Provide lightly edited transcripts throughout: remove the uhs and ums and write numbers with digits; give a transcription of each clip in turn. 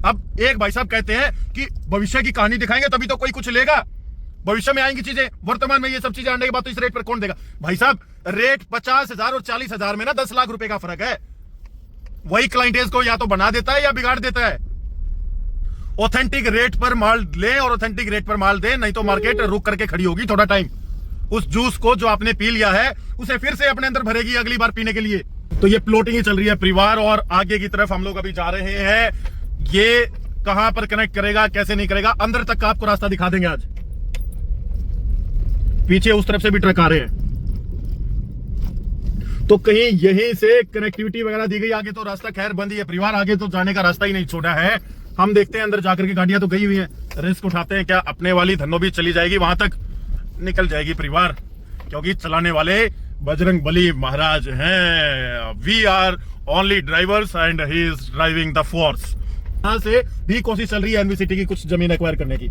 अब एक भाई साहब कहते हैं कि भविष्य की कहानी दिखाएंगे तभी तो कोई कुछ लेगा, भविष्य में आएंगी चीजें, वर्तमान में ये सब चीजें आने के बाद तो इस रेट पर कौन देगा? भाई साहब रेट 50,000 और 40,000 में ना 10 लाख रुपए का फर्क है। वही क्लाइंटेज को या तो बना देता है या बिगाड़ देता है। ऑथेंटिक रेट पर माल ले और ऑथेंटिक रेट पर माल दे, नहीं तो मार्केट रुक करके खड़ी होगी थोड़ा टाइम। उस जूस को जो आपने पी लिया है उसे फिर से अपने अंदर भरेगी अगली बार पीने के लिए। तो ये प्लॉटिंग ही चल रही है परिवार, और आगे की तरफ हम लोग अभी जा रहे हैं। ये कहां पर कनेक्ट करेगा, कैसे नहीं करेगा, अंदर तक का आपको रास्ता दिखा देंगे आज। पीछे उस तरफ से भी ट्रक आ रहे हैं, तो कहीं यहीं से कनेक्टिविटी वगैरह दी गई। आगे तो रास्ता खैर बंद ही है परिवार, आगे तो जाने का रास्ता ही नहीं छोड़ा है। हम देखते हैं अंदर जाकर के, गाड़ियां तो गई हुई हैं, रिस्क उठाते हैं। क्या अपने वाली धनो भी चली जाएगी, वहां तक निकल जाएगी परिवार, क्योंकि चलाने वाले बजरंग बली महाराज हैं। We are only drivers and he is driving the force. यहां से भी कोशिश चल रही है एनवीसीटी की कुछ जमीन एक्वायर करने की,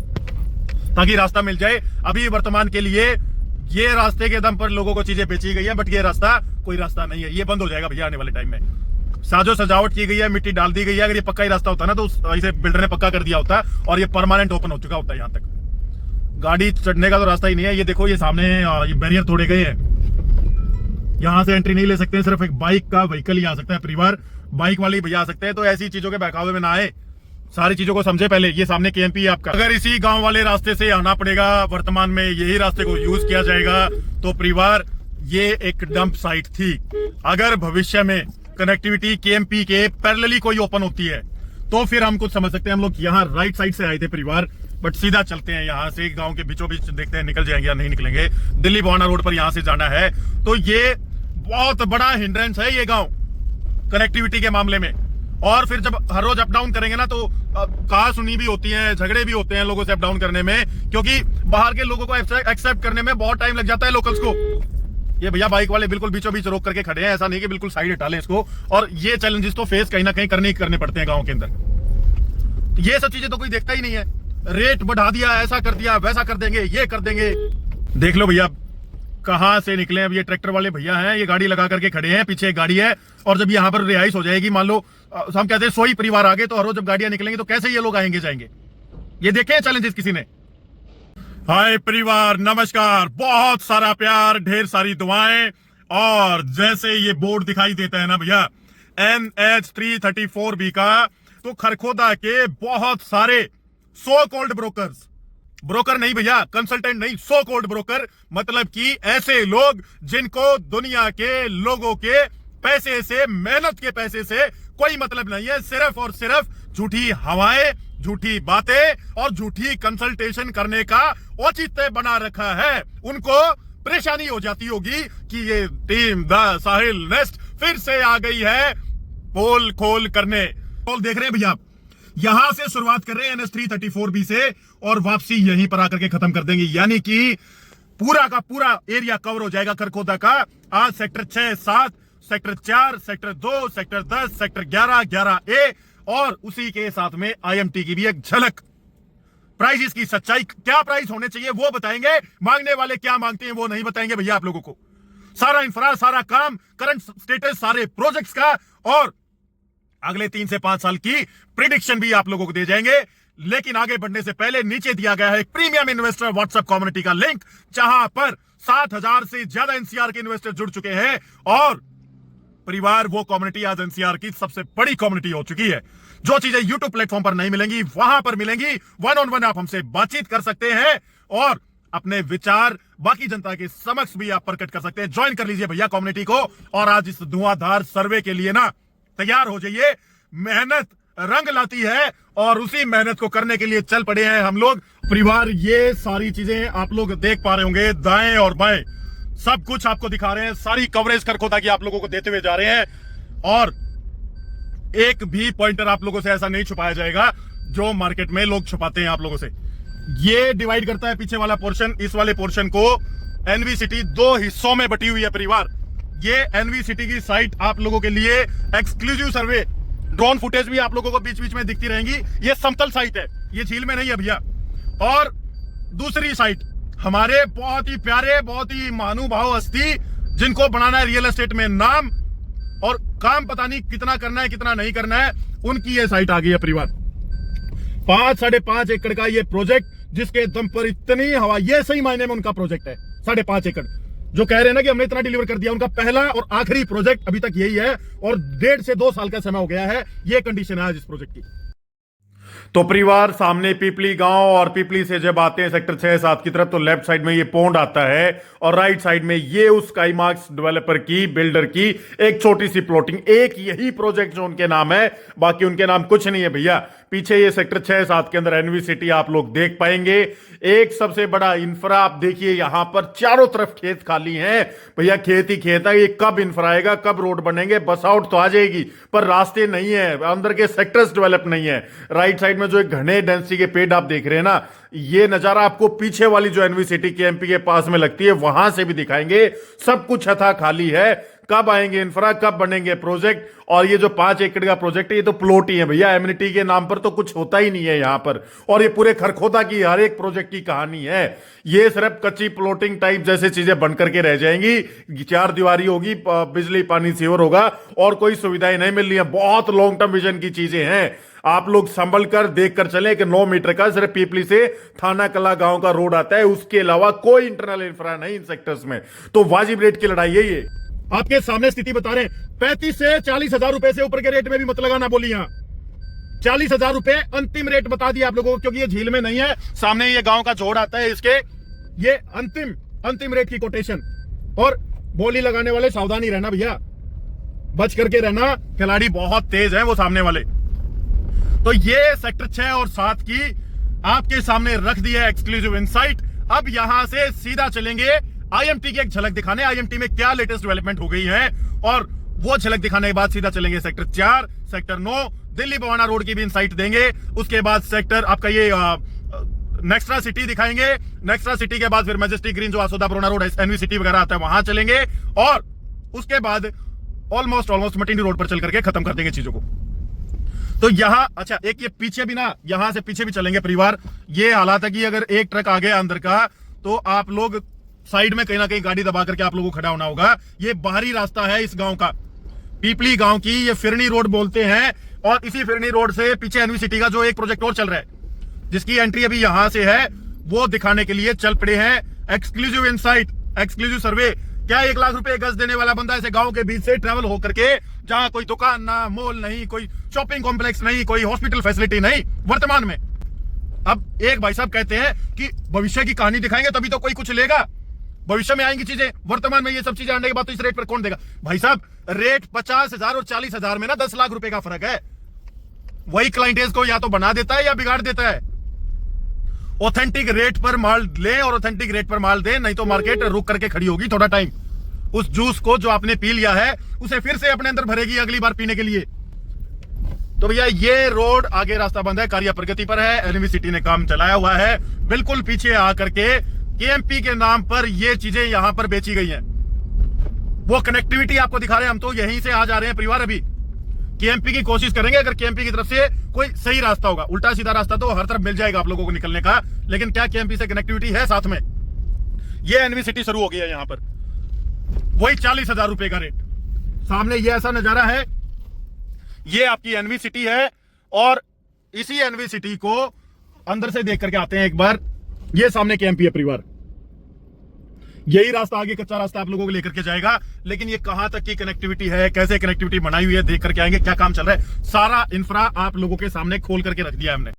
ताकि रास्ता मिल जाए। अभी वर्तमान के लिए ये रास्ते के दम पर लोगों को चीजें बेची गई है, बट ये रास्ता कोई रास्ता नहीं है, ये बंद हो जाएगा भैया आने वाले टाइम में। साजो सजावट की गई है, मिट्टी डाल दी गई है। अगर ये पक्का ही रास्ता होता ना तो इसे बिल्डर ने पक्का कर दिया होता और ये परमानेंट ओपन हो चुका होता है। यहाँ तक गाड़ी चढ़ने का तो रास्ता ही नहीं है। ये देखो, ये सामने ये बैरियर तोड़े गए हैं, यहाँ से एंट्री नहीं ले सकते, सिर्फ एक बाइक का व्हीकल ही आ सकता है परिवार, बाइक वाले भैया आ सकते हैं। तो ऐसी चीजों के बहकावे में ना आए, सारी चीजों को समझे पहले। ये सामने केएमपी है आपका। अगर इसी गांव वाले रास्ते से आना पड़ेगा, वर्तमान में यही रास्ते को यूज किया जाएगा, तो परिवार ये एक डंप साइट थी। अगर भविष्य में कनेक्टिविटी केएमपी के पैरेलली कोई ओपन होती है तो फिर हम कुछ समझ सकते हैं। हम लोग यहाँ राइट साइड से आए थे परिवार, बट सीधा चलते हैं यहाँ से, गांव के बीचों बीच देखते हैं निकल जाएंगे या नहीं निकलेंगे। दिल्ली बवाना रोड पर यहाँ से जाना है, तो ये बहुत बड़ा हिंड्रेंस है ये गांव कनेक्टिविटी के मामले में। और फिर जब हर रोज अप डाउन करेंगे ना तो कहा सुनी भी होती है, झगड़े भी होते हैं लोगों से अप डाउन करने में, क्योंकि बाहर के लोगों को एक्सेप्ट करने में बहुत टाइम लग जाता है लोकल्स को। ये भैया बाइक वाले बिल्कुल बीचों बीच रोक करके खड़े हैं, ऐसा नहीं कि बिल्कुल साइड हटा लें इसको। और ये चैलेंजेस तो फेस कहीं ना कहीं करने पड़ते हैं गाँव के अंदर। ये सब चीजें तो कोई देखता ही नहीं है। रेट बढ़ा दिया, ऐसा कर दिया, वैसा कर देंगे, ये कर देंगे। देख लो भैया कहां से निकले। अब ये ट्रैक्टर वाले भैया हैं, ये गाड़ी लगा करके खड़े हैं, पीछे एक गाड़ी है। और जब यहाँ पर रिहाइश हो जाएगी, मान लो हम कहते हैं 100 ही परिवार आगे, तो हर रोज जब गाड़ियां निकलेंगी तो कैसे ये लोग आएंगे जाएंगे? ये देखे चैलेंजेस किसी ने? हाय परिवार, नमस्कार, बहुत सारा प्यार, ढेर सारी दुआएं। और जैसे ये बोर्ड दिखाई देता है ना भैया NH 334B का, तो खरखोदा के बहुत सारे सो कॉल्ड ब्रोकर नहीं भैया, कंसल्टेंट नहीं, सो कॉल्ड ब्रोकर, मतलब कि ऐसे लोग जिनको दुनिया के लोगों के पैसे से, मेहनत के पैसे से कोई मतलब नहीं है। सिर्फ और सिर्फ झूठी हवाएं, झूठी बातें और झूठी कंसल्टेशन करने का औचित्य बना रखा है। उनको परेशानी हो जाती होगी कि ये टीम द साहिल नेस्ट फिर से आ गई है पोल खोल करने। पोल देख रहे हैं भैया, यहां से शुरुआत कर रहे हैं NH 334B से और वापसी यहीं पर आकर के खत्म कर देंगे। यानी कि पूरा का पूरा एरिया कवर हो जाएगा खरखोदा का। आज sector 6, 7, sector 4, sector 2, sector 10, sector 11, 11A और उसी के साथ में IMT की भी एक झलक। प्राइस की सच्चाई, क्या प्राइस होने चाहिए वो बताएंगे, मांगने वाले क्या मांगते हैं वो नहीं बताएंगे भैया आप लोगों को। सारा इंफ्रा, सारा काम, करंट स्टेटस सारे प्रोजेक्ट्स का और अगले 3 से 5 साल की प्रिडिक्शन भी आप लोगों को दे जाएंगे। लेकिन आगे बढ़ने से पहले नीचे दिया गया है एक प्रीमियम इन्वेस्टर व्हाट्सएप कम्युनिटी का लिंक, जहां पर 7,000 से ज्यादा एनसीआर के इन्वेस्टर जुड़ चुके हैं। और परिवार वो कम्युनिटी आज एनसीआर की सबसे बड़ी कम्युनिटी हो चुकी है। जो चीजें यूट्यूब प्लेटफॉर्म पर नहीं मिलेंगी वहां पर मिलेंगी। 1-on-1 आप हमसे बातचीत कर सकते हैं और अपने विचार बाकी जनता के समक्ष भी आप प्रकट कर सकते हैं। ज्वाइन कर लीजिए भैया कम्युनिटी को और आज इस धुआंधार सर्वे के लिए ना तैयार हो जाइए। मेहनत रंग लाती है और उसी मेहनत को करने के लिए चल पड़े हैं हम लोग। परिवार ये सारी चीजें आप लोग देख पा रहे होंगे, दाएं और बाएं सब कुछ आपको दिखा रहे हैं। सारी कवरेज खरखोदा की आप लोगों को देते हुए जा रहे हैं और एक भी पॉइंटर आप लोगों से ऐसा नहीं छुपाया जाएगा जो मार्केट में लोग छुपाते हैं आप लोगों से। ये डिवाइड करता है पीछे वाला पोर्शन, इस वाले पोर्शन को एनवीसिटी 2 हिस्सों में बटी हुई है परिवार। ये एनवीसिटी की साइट आप लोगों के लिए एक्सक्लूसिव सर्वे, ड्रोन फुटेज भी आप लोगों को बीच बीच में दिखती रहेंगी। ये समतल साइट है, ये झील में नहीं है भैया। और दूसरी साइट हमारे बहुत ही प्यारे, बहुत ही महानुभाव हस्ती, जिनको बनाना है रियल एस्टेट में नाम और काम पता नहीं कितना करना है कितना नहीं करना है, उनकी ये साइट आ गई है परिवार। 5.5 एकड़ का ये प्रोजेक्ट, जिसके दम पर इतनी हवा, ये सही मायने में उनका प्रोजेक्ट है 5.5 एकड़। जो कह रहे हैं ना कि हमने इतना डिलीवर कर दिया, उनका पहला और आखिरी प्रोजेक्ट अभी तक यही है, और 1.5 से 2 साल का समय हो गया है। ये कंडीशन है आज इस प्रोजेक्ट की। तो परिवार, सामने पीपली गांव, और पीपली से जब आते हैं सेक्टर 6-7 की तरफ तो लेफ्ट साइड में ये पोंड आता है, और राइट साइड में ये उस स्काईमार्क्स डेवलपर की, बिल्डर की एक छोटी सी प्लॉटिंग, एक यही प्रोजेक्ट जो उनके नाम है, बाकी उनके नाम कुछ नहीं है भैया। पीछे ये सेक्टर 6-7 के अंदर एनवी सिटी आप लोग देख पाएंगे। एक सबसे बड़ा इंफ्रा आप देखिए, यहां पर चारों तरफ खेत खाली हैं भैया, खेत ही खेत है। ये कब इंफ्रा आएगा, कब रोड बनेंगे, बस आउट तो आ जाएगी, पर रास्ते नहीं है, अंदर के सेक्टर्स डेवलप नहीं है। राइट साइड में जो एक घने डेंसिटी के पेड़ आप देख रहे हैं ना, ये नजारा आपको पीछे वाली जो एनवी सिटी के एमपी के पास में लगती है वहां से भी दिखाएंगे। सब कुछ अथा खाली है। कब आएंगे इंफ्रा, कब बनेंगे प्रोजेक्ट? और ये जो 5 एकड़ का प्रोजेक्ट है, ये तो प्लॉट ही है भैया, एमिनिटी के नाम पर तो कुछ होता ही नहीं है यहां पर। और ये पूरे खरखोदा की हर एक प्रोजेक्ट की कहानी है। ये सिर्फ कच्ची प्लॉटिंग टाइप जैसे चीजें बन करके रह जाएंगी। 4 दीवारी होगी, बिजली पानी सीवर होगा, और कोई सुविधाएं नहीं मिल रही है। बहुत लॉन्ग टर्म विजन की चीजें हैं। आप लोग संभल कर देख कर चले कि 9 मीटर का सिर्फ पीपली से थाना कला गांव का रोड आता है, उसके अलावा कोई इंटरनल इंफ्रा नहीं इन सेक्टर्स में। तो वाजिब रेट की लड़ाई है ये। आपके सामने स्थिति बता रहे हैं। 35 से 40 हजार रुपए से ऊपर के रेट में भी मत लगाना बोली। यहां 40 हजार रुपए अंतिम रेट बता दिया आप लोगों को, क्योंकि ये झील में नहीं है, सामने ये गांव का जोड़ आता है, इसके ये अंतिम रेट की कोटेशन। और बोली लगाने वाले सावधानी रहना भैया, बच करके रहना, खिलाड़ी बहुत तेज है वो सामने वाले। तो ये सेक्टर 6 और 7 की आपके सामने रख दिया एक्सक्लूसिव इनसाइट। अब यहां से सीधा चलेंगे आईएमटी की एक झलक दिखाने, आईएमटी में क्या लेटेस्ट डेवलपमेंट हो गई है, और वो झलक दिखाने के बाद सीधा चलेंगे sector 4, sector 9, Delhi Bawana road की भी इनसाइट देंगे। उसके बाद सेक्टर आपका ये नेक्स्ट्रा सिटी दिखाएंगे। नेक्स्ट्रा सिटी के बाद फिर मैजेस्टिक ग्रीन जो आसोदा बरोना रोड एनवी सिटी वगैरह आता है वहां चलेंगे, और उसके बाद ऑलमोस्ट मटिंडी रोड पर चल करके खत्म कर देंगे चीजों को। तो यहां अच्छा, एक ये पीछे भी ना, यहां से पीछे भी चलेंगे परिवार। ये हालात है कि अगर एक ट्रक आ गया अंदर का, तो आप लोग साइड में कहीं ना कहीं गाड़ी दबा करके आप लोगों को खड़ा होना होगा। ये बाहरी रास्ता है इस गांव का, पीपली गांव की, ये फिरनी रोड बोलते हैं। और इसी फिरनी रोड से पीछे एनवी सिटी का जो एक प्रोजेक्ट और चल रहा है, जिसकी एंट्री अभी यहां से है, वो दिखाने के लिए चल पड़े हैं। एक्सक्लूसिव इनसाइट, एक्सक्लूसिव सर्वे। क्या 1 लाख रुपए गज देने वाला बंदा ऐसे गांव के बीच से ट्रेवल हो करके, जहां कोई दुकान ना, मॉल नहीं, कोई शॉपिंग कॉम्प्लेक्स नहीं, कोई हॉस्पिटल फैसिलिटी नहीं वर्तमान में। अब एक भाई साहब कहते हैं कि भविष्य की कहानी दिखाएंगे तभी तो कोई कुछ लेगा, भविष्य में आएंगी चीजें। वर्तमान में ये सब चीजें आने के बाद तो इस रेट पर कौन देगा भाई साहब? रेट 50 हजार और 40 हजार में ना 10 लाख रुपए का फर्क है। वही क्लाइंटेज को या तो बना देता है या बिगाड़ देता है। ऑथेंटिक रेट पर माल ले और ऑथेंटिक रेट पर माल दे, नहीं तो मार्केट रुक करके खड़ी होगी थोड़ा टाइम। उस जूस को जो आपने पी लिया है उसे फिर से अपने अंदर भरेगी अगली बार पीने के लिए। तो भैया ये रोड आगे रास्ता बंद है, कार्य प्रगति पर है, एनवी सिटी ने काम चलाया हुआ है। बिल्कुल पीछे आकर के केएमपी के नाम पर ये चीजें यहां पर बेची गई हैं। वो कनेक्टिविटी आपको दिखा रहे हैं, हम तो यहीं से आ जा रहे हैं परिवार। अभी केएमपी की कोशिश करेंगे, अगर केएमपी की तरफ से कोई सही रास्ता होगा, उल्टा सीधा रास्ता तो हर तरफ मिल जाएगा आप लोगों को निकलने का, लेकिन क्या केएमपी से कनेक्टिविटी है साथ में? ये एनवी सिटी शुरू हो गई है यहां पर, वही 40 हजार रुपए का रेट। सामने ये ऐसा नजारा है, ये आपकी एनवी सिटी है, और इसी एनवी सिटी को अंदर से देख करके आते हैं एक बार। ये सामने केएमपी है परिवार, यही रास्ता आगे कच्चा रास्ता आप लोगों को लेकर के जाएगा, लेकिन ये कहां तक की कनेक्टिविटी है, कैसे कनेक्टिविटी बनाई हुई है, देख करके आएंगे। क्या काम चल रहा है, सारा इंफ्रा आप लोगों के सामने खोल करके रख दिया हमने।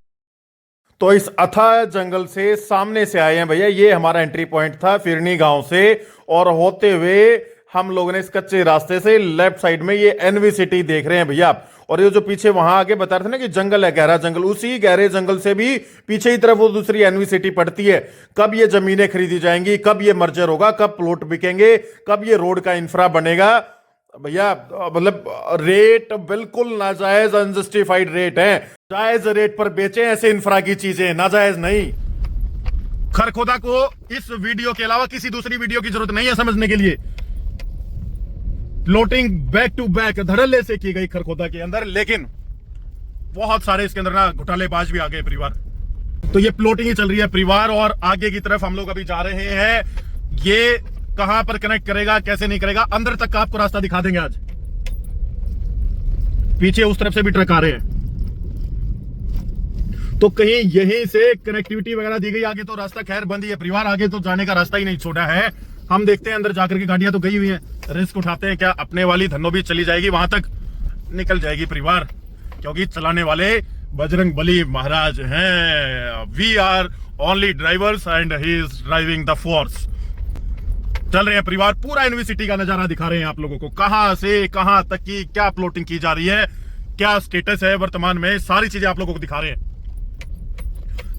तो इस अथाह जंगल से सामने से आए हैं भैया, ये हमारा एंट्री पॉइंट था फिरनी गांव से, और होते हुए हम लोगों ने इस कच्चे रास्ते से लेफ्ट साइड में ये एनवी सिटी देख रहे हैं भैया आप। और ये जो पीछे वहां आगे बता रहे थे ना कि जंगल है, गहरा जंगल, उसी गहरे जंगल से भी पीछे की तरफ वो दूसरी एनवी सिटी पड़ती है। कब ये जमीनें खरीदी जाएंगी, कब ये मर्जर होगा, कब प्लॉट बिकेंगे, कब ये रोड का इंफ्रा बनेगा भैया? मतलब रेट बिल्कुल नाजायज अनजस्टिफाइड रेट है। जायज रेट पर बेचें ऐसे इंफ्रा की चीजें, नाजायज नहीं। खरखोदा को इस वीडियो के अलावा किसी दूसरी वीडियो की जरूरत नहीं है समझने के लिए। प्लॉटिंग बैक टू बैक धड़ल्ले से की गई खरखोदा के अंदर, लेकिन बहुत सारे इसके अंदर ना घोटालेबाज भी आ गए परिवार। तो ये प्लॉटिंग ही चल रही है परिवार, और आगे की तरफ हम लोग अभी जा रहे हैं। ये कहां पर कनेक्ट करेगा, कैसे नहीं करेगा, अंदर तक का आपको रास्ता दिखा देंगे आज। पीछे उस तरफ से भी ट्रक आ रहे हैं। तो कहीं यहीं से कनेक्टिविटी वगैरह दी गई, आगे तो रास्ता खैर बंद ही है परिवार, आगे तो जाने का रास्ता ही नहीं छोड़ा है। हम देखते हैं अंदर जाकर के, गाड़ियां तो गई हुई हैं, रिस्क उठाते हैं क्या अपने वाली धन्नो भी चली जाएगी, वहां तक निकल जाएगी परिवार, क्योंकि चलाने वाले बजरंग बली महाराज हैं। We are only drivers and he is driving the force. चल रहे हैं परिवार, पूरा एनवी सिटी का नजारा दिखा रहे हैं आप लोगों को, कहां से कहां तक की क्या प्लॉटिंग की जा रही है, क्या स्टेटस है वर्तमान में, सारी चीजें आप लोगों को दिखा रहे हैं।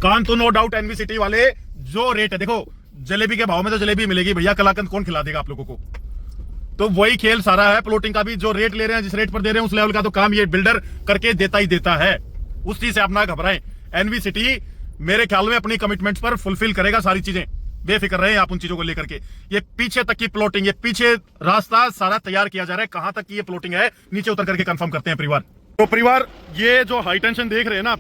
कान तो नो डाउट एनवी सिटी वाले जो रेट है, देखो जलेबी के भाव में तो जलेबी मिलेगी भैया, कलाकंद कौन खिला देगा आप लोगों को, तो वही खेल सारा है। प्लॉटिंग का भी जो रेट ले रहे हैं, जिस रेट पर दे रहे हैं, उस लेवल का तो काम ये बिल्डर करके देता ही देता है, उस चीज से आप ना घबराएं। एनवी सिटी मेरे ख्याल में अपनी कमिटमेंट्स पर फुलफिल करेगा सारी चीजें, बेफिक्र रहे आप उन चीजों को लेकर के। ये पीछे तक की प्लॉटिंग, ये पीछे रास्ता सारा तैयार किया जा रहा है, कहां तक की ये प्लॉटिंग है नीचे उतर करके कंफर्म करते हैं परिवार। तो परिवार ये जो हाई टेंशन देख रहे हैं ना,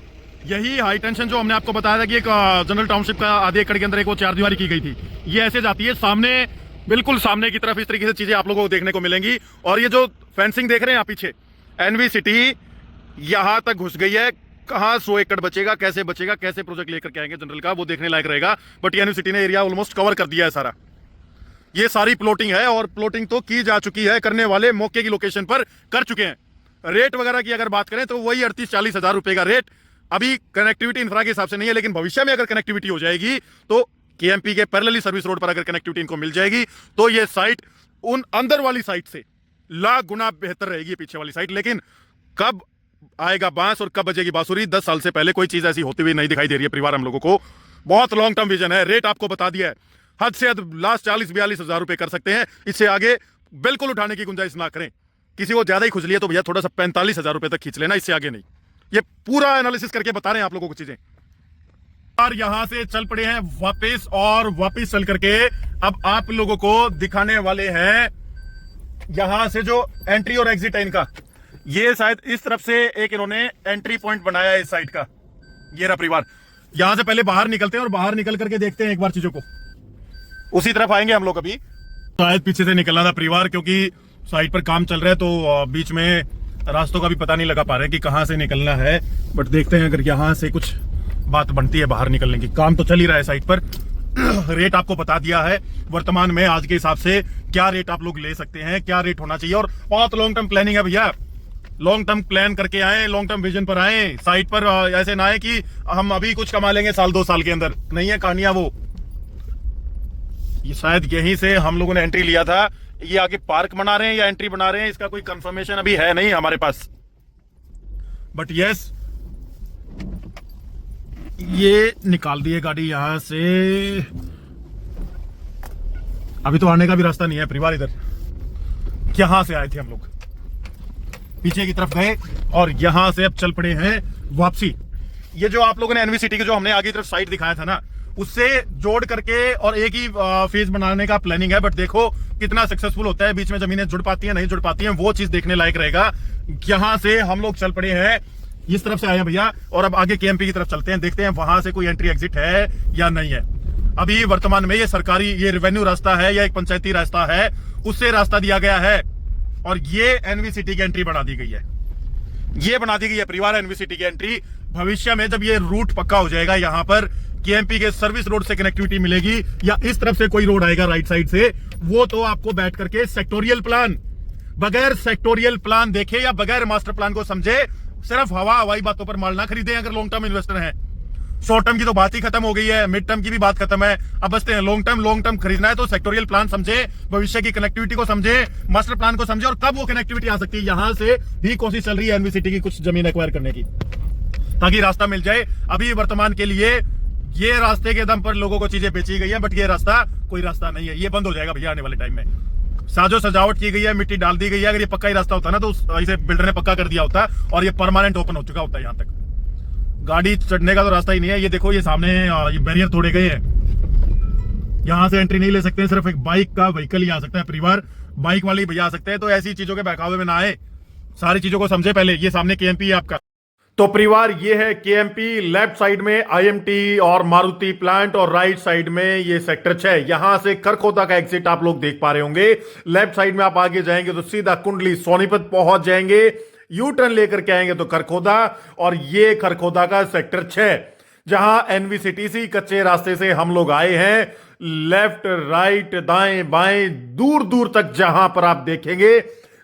यही हाई टेंशन जो हमने आपको बताया था कि एक जनरल टाउनशिप का आधे एकड़ के अंदर एक वो चार दीवारी की गई थी, ये ऐसे जाती है सामने, बिल्कुल सामने की तरफ इस तरीके से चीजें आप लोगों को देखने को मिलेंगी। और ये जो फेंसिंग देख रहे हैं आप पीछे, एनवी सिटी यहां तक घुस गई है, कहां 100 एकड़ बचेगा, कैसे बचेगा, कैसे प्रोजेक्ट लेकर के आएंगे जनरल का, वो देखने लायक रहेगा। बट एनवी सिटी ने एरिया ऑलमोस्ट कवर कर दिया है सारा, ये सारी प्लॉटिंग है और प्लॉटिंग तो की जा चुकी है, करने वाले मौके की लोकेशन पर कर चुके हैं। रेट वगैरह की अगर बात करें तो वही 38-40 हजार रुपए का रेट अभी कनेक्टिविटी इंफ्रा के हिसाब से नहीं है, लेकिन भविष्य में अगर कनेक्टिविटी हो जाएगी तो केएमपी के पैरेलली सर्विस रोड पर अगर कनेक्टिविटी इनको मिल जाएगी तो ये साइट उन अंदर वाली साइट से लाख गुना बेहतर रहेगी पीछे वाली साइट। लेकिन कब आएगा बांस और कब बजेगी बांसुरी, 10 साल से पहले कोई चीज ऐसी होती हुई नहीं दिखाई दे रही है परिवार हम लोगों को। बहुत लॉन्ग टर्म विजन है, रेट आपको बता दिया है, हद से हद लास्ट 40-42 हजार रुपए कर सकते हैं, इससे आगे बिल्कुल उठाने की गुंजाइश ना करें। किसी को ज्यादा ही खुजली है तो भैया थोड़ा सा 45 हजार रुपए तक खींच लेना, इससे आगे नहीं। ये पूरा एनालिसिस करके बता रहे हैं आप लोगों को चीजें। और यहां से चल पड़े हैं वापस, और वापस चल करके अब आप लोगों को दिखाने वाले हैं यहां से जो एंट्री और एग्जिट है इनका। ये शायद इस तरफ से एक इन्होंने एंट्री पॉइंट बनाया है इस साइड का, ये रहा परिवार। यहां से पहले बाहर निकलते हैं और बाहर निकल करके देखते हैं एक बार चीजों को, उसी तरफ आएंगे हम लोग। अभी शायद पीछे से निकलना था परिवार, क्योंकि साइड पर काम चल रहा है तो बीच में रास्तों का भी पता नहीं लगा पा रहे कि कहां से निकलना है। बट देखते हैं अगर यहां से कुछ बात बनती है बाहर निकलने की, काम तो चल ही रहा है साइड पर। रेट आपको बता दिया है वर्तमान में आज के हिसाब से क्या रेट आप लोग ले सकते हैं, क्या रेट होना चाहिए। और बहुत लॉन्ग टर्म प्लानिंग है भैया, लॉन्ग टर्म प्लान करके आए, लॉन्ग टर्म विजन पर आए। साइट पर ऐसे ना है कि हम अभी कुछ कमा लेंगे साल 2 साल के अंदर, नहीं है कहानियां वो। ये शायद यहीं से हम लोगों ने एंट्री लिया था, ये आगे पार्क बना रहे हैं या एंट्री बना रहे हैं, इसका कोई कंफर्मेशन अभी है नहीं हमारे पास। बट यस, ये निकाल दिए गाड़ी यहां से। अभी तो आने का भी रास्ता नहीं है परिवार, इधर यहां से आए थे हम लोग, पीछे की तरफ गए और यहां से अब चल पड़े हैं वापसी। ये जो आप लोगों ने एनवी सिटी की जो हमने आगे की तरफ साइड दिखाया था ना, उससे जोड़ करके और एक ही फेज बनाने का प्लानिंग है। बट देखो कितना सक्सेसफुल होता है, बीच में जमीनें जुड़ पाती हैं नहीं जुड़ पाती हैं, वो चीज देखने लायक रहेगा। यहां से हम लोग चल पड़े हैं, इस तरफ से आए हैं भैया, और अब आगे केएमपी की तरफ चलते हैं, देखते हैं वहां से कोई एंट्री एग्जिट है या नहीं है। अभी वर्तमान में ये सरकारी, ये रेवेन्यू रास्ता है या एक पंचायती रास्ता है, उससे रास्ता दिया गया है और ये एनवी सिटी की एंट्री बना दी गई है, ये बना दी गई है परिवार एनवी सिटी की एंट्री। भविष्य में जब ये रूट पक्का हो जाएगा, यहां पर केएमपी के सर्विस रोड से कनेक्टिविटी मिलेगी या इस तरफ से कोई रोड आएगा राइट साइड से, वो तो आपको बैठ करके सेक्टोरियल प्लान, बगैर सेक्टोरियल प्लान देखे या बगैर मास्टर प्लान को समझे सिर्फ हवाई बातों पर माल ना खरीदे अगर लॉन्ग टर्म इन्वेस्टर हैं। शॉर्ट टर्म की तो बात ही खत्म हो गई है, मिड टर्म की भी बात खत्म है, अब बचते हैं लॉन्ग टर्म। लॉन्ग टर्म खरीदना है तो सेक्टोरियल प्लान समझे, भविष्य की कनेक्टिविटी को समझे, मास्टर प्लान को समझे और कब वो कनेक्टिविटी आ सकती है। यहां से भी कोशिश चल रही है एनवी सिटी की कुछ जमीन एक्वायर करने की, ताकि रास्ता मिल जाए। अभी वर्तमान के लिए ये रास्ते के दम पर लोगों को चीजें बेची गई है, बट ये रास्ता कोई रास्ता नहीं है, ये बंद हो जाएगा भैया आने वाले टाइम में। साजो सजावट की गई है, मिट्टी डाल दी गई है, अगर ये पक्का ही रास्ता होता ना तो इसे बिल्डर ने पक्का कर दिया होता और ये परमानेंट ओपन हो चुका होता है। यहाँ तक गाड़ी चढ़ने का तो रास्ता ही नहीं है। ये देखो ये सामने ये बैरियर तोड़े गए हैं, यहाँ से एंट्री नहीं ले सकते, सिर्फ एक बाइक का व्हीकल ही आ सकता है परिवार, बाइक वाले भैया आ सकते हैं। तो ऐसी चीजों के बहकावे में ना आए, सारी चीजों को समझे पहले। ये सामने केएमपी है आपका, तो परिवार ये है केएमपी, लेफ्ट साइड में आईएमटी और मारुति प्लांट और राइट साइड में ये सेक्टर 6। यहां से करखोदा का एग्जिट आप लोग देख पा रहे होंगे। लेफ्ट साइड में आप आगे जाएंगे तो सीधा कुंडली सोनीपत पहुंच जाएंगे। यू टर्न लेकर के आएंगे तो खरखोदा, और ये खरखोदा का सेक्टर 6 जहां एनवीसीटीसी कच्चे रास्ते से हम लोग आए हैं। लेफ्ट राइट दाएं बाएं दूर दूर तक जहां पर आप देखेंगे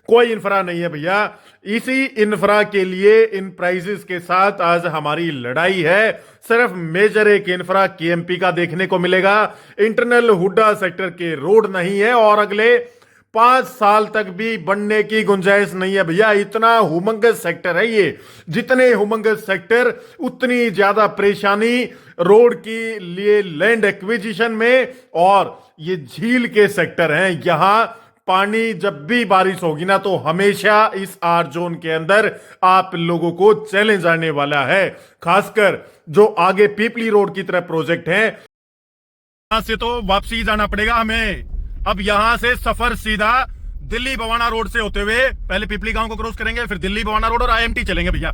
कोई इंफ्रा नहीं है भैया। इसी इंफ्रा के लिए इन प्राइसेस के साथ आज हमारी लड़ाई है। सिर्फ मेजर एक इंफ्रा केएमपी का देखने को मिलेगा, इंटरनल हुड्डा सेक्टर के रोड नहीं है और अगले 5 साल तक भी बनने की गुंजाइश नहीं है भैया। इतना हुमंगस सेक्टर है ये, जितने हुमंगस सेक्टर उतनी ज्यादा परेशानी रोड के लिए लैंड एक्विजिशन में। और ये झील के सेक्टर हैं, यहां पानी जब भी बारिश होगी ना तो हमेशा इस आर जोन के अंदर आप लोगों को चैलेंज आने वाला है, खासकर जो आगे पीपली रोड की तरफ प्रोजेक्ट है। यहां से तो वापसी जाना पड़ेगा हमें। अब यहां से सफर सीधा दिल्ली बवाना रोड से होते हुए पहले पीपली गांव को क्रॉस करेंगे, फिर दिल्ली बवाना रोड और आईएमटी चलेंगे भैया।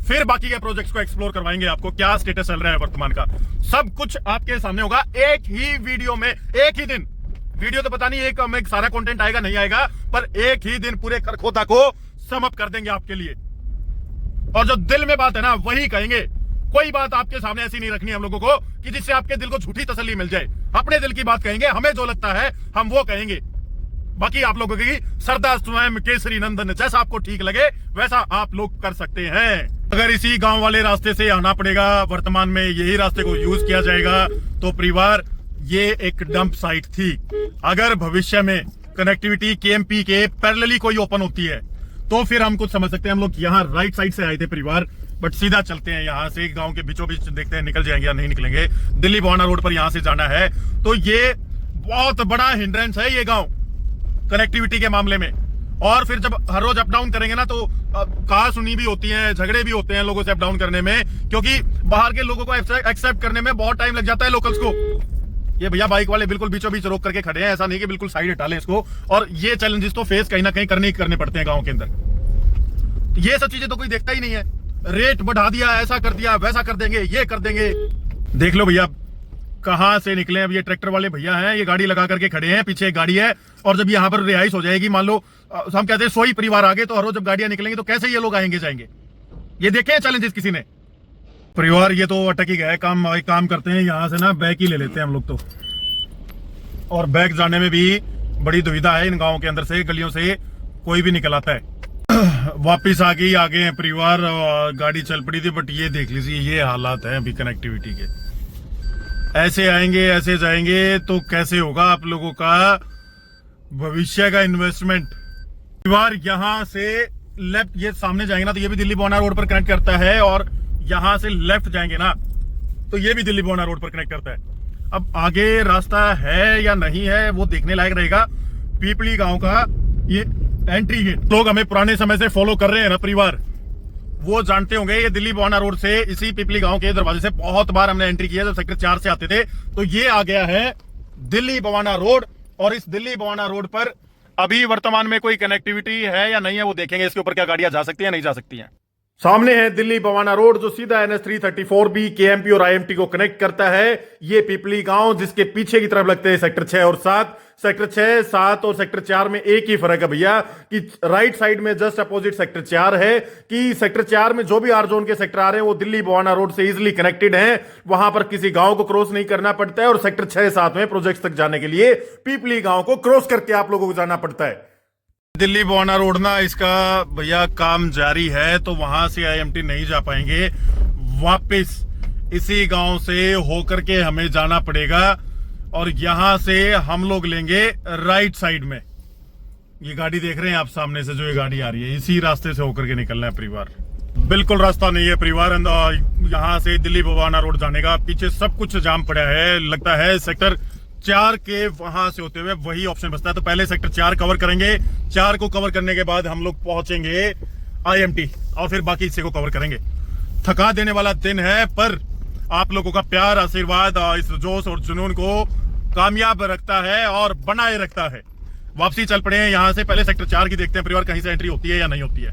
फिर बाकी के प्रोजेक्ट्स को एक्सप्लोर करवाएंगे, आपको क्या स्टेटस चल रहा है वर्तमान का सब कुछ आपके सामने होगा एक ही वीडियो में, एक ही दिन। वीडियो तो पता नहीं एक सारा कंटेंट आएगा नहीं आएगा, पर एक ही दिन पूरे खरखोदा को समअप कर देंगे आपके लिए। और जो दिल में बात है ना वही कहेंगे, कोई बात आपके सामने ऐसी नहीं रखनी हम लोगों को कि जिससे आपके दिल को झूठी तसल्ली मिल जाए। अपने दिल की बात कहेंगे, हमें जो लगता है हम वो कहेंगे। बाकी आप लोगों की सरदार स्वयं केसरी नंदन, जैसा आपको ठीक लगे वैसा आप लोग कर सकते हैं। अगर इसी गांव वाले रास्ते से आना पड़ेगा, वर्तमान में यही रास्ते को यूज किया जाएगा, तो परिवार ये एक डंप साइट थी। अगर भविष्य में कनेक्टिविटी केएमपी के पैरेलली कोई ओपन होती है तो फिर हम कुछ समझ सकते हैं। हम लोग यहाँ राइट साइड से आए थे परिवार, बट सीधा चलते हैं यहाँ से गांव के बीचों बीच, देखते हैं निकल जाएंगे या नहीं निकलेंगे। दिल्ली बवाना रोड पर यहाँ से जाना है, तो ये बहुत बड़ा हिंड्रेंस है ये गांव कनेक्टिविटी के मामले में। और फिर जब हर रोज अप डाउन करेंगे ना तो कहा सुनी भी होती है, झगड़े भी होते हैं लोगों से अप डाउन करने में, क्योंकि बाहर के लोगों को एक्सेप्ट करने में बहुत टाइम लग जाता है लोकल्स को। ये भैया बाइक वाले बिल्कुल बीचों बीच रोक करके खड़े हैं, ऐसा नहीं कि बिल्कुल साइड हटा लें इसको। और ये चैलेंजेस तो फेस कहीं ना कहीं करने पड़ते हैं गांव के अंदर। ये सब चीजें तो कोई देखता ही नहीं है। रेट बढ़ा दिया, ऐसा कर दिया, वैसा कर देंगे, ये कर देंगे। देख लो भैया कहां से निकले। अब ये ट्रैक्टर वाले भैया हैं, ये गाड़ी लगा करके खड़े हैं, पीछे एक गाड़ी है। और जब यहाँ पर रिहाइश हो जाएगी, मान लो हम कहते हैं 100 ही परिवार आगे, तो हर रोज जब गाड़ियां निकलेंगी तो कैसे ये लोग आएंगे जाएंगे। ये देखे चैलेंजेस किसी ने। परिवार ये तो अटक ही गया है। काम करते हैं, यहाँ से ना बैक ही ले लेते हैं हम लोग तो। और बैक जाने में भी बड़ी दुविधा है, इन गाँव के अंदर से गलियों से कोई भी निकल आता है। वापिस आगे हैं परिवार, गाड़ी चल पड़ी थी, बट ये देख लीजिए ये हालात है अभी कनेक्टिविटी के। ऐसे आएंगे ऐसे जाएंगे तो कैसे होगा आप लोगों का भविष्य का इन्वेस्टमेंट। परिवार यहाँ से लेफ्ट ये सामने जाएंगे ना तो ये भी दिल्ली बवाना रोड पर कनेक्ट करता है, और यहाँ से लेफ्ट जाएंगे ना तो ये भी दिल्ली बवाना रोड पर कनेक्ट करता है। अब आगे रास्ता है या नहीं है वो देखने लायक रहेगा। पीपली गांव का ये एंट्री गेट लोग हमें पुराने समय से फॉलो कर रहे हैं ना परिवार, वो जानते होंगे। ये दिल्ली बवाना रोड से इसी पीपली गांव के दरवाजे से बहुत बार हमने एंट्री किया, जब सेक्टर 4 से आते थे। तो ये आ गया है दिल्ली बवाना रोड, और इस दिल्ली बवाना रोड पर अभी वर्तमान में कोई कनेक्टिविटी है या नहीं है वो देखेंगे। इसके ऊपर क्या गाड़ियां जा सकती है नहीं जा सकती हैं। सामने है दिल्ली बवाना रोड जो सीधा NH 334 भी केएमपी और आईएमटी को कनेक्ट करता है। ये पीपली गांव जिसके पीछे की तरफ लगते हैं सेक्टर 6 और 7। सेक्टर 6, 7 और सेक्टर 4 में एक ही फर्क है भैया कि राइट साइड में जस्ट अपोजिट सेक्टर 4 है, कि सेक्टर 4 में जो भी आर जोन के सेक्टर आ रहे हैं वो दिल्ली बवाना रोड से इजिली कनेक्टेड हैं। वहां पर किसी गांव को क्रॉस नहीं करना पड़ता है। और सेक्टर 6, 7 में प्रोजेक्ट तक जाने के लिए पीपली गांव को क्रॉस करके आप लोगों को जाना पड़ता है। दिल्ली बवाना रोड ना इसका भैया काम जारी है, तो वहां से आईएमटी नहीं जा पाएंगे। वापस इसी गांव से होकर के हमें जाना पड़ेगा, और यहां से हम लोग लेंगे राइट साइड में। ये गाड़ी देख रहे हैं आप सामने से, जो ये गाड़ी आ रही है इसी रास्ते से होकर के निकलना है परिवार। बिल्कुल रास्ता नहीं है परिवार यहां से दिल्ली बवाना रोड जाने का। पीछे सब कुछ जाम पड़ा है, लगता है सेक्टर 4 के वहां से होते हुए वही ऑप्शन बचता है। तो पहले सेक्टर 4 कवर करेंगे, 4 को कवर करने के बाद हम लोग पहुंचेंगे आईएमटी, और फिर बाकी हिस्से को कवर करेंगे। थका देने वाला दिन है, पर आप लोगों का प्यार आशीर्वाद इस जोश और जुनून को कामयाब रखता है और बनाए रखता है। वापसी चल पड़े हैं यहाँ से। पहले सेक्टर 4 की देखते हैं परिवार कहीं से एंट्री होती है या नहीं होती है।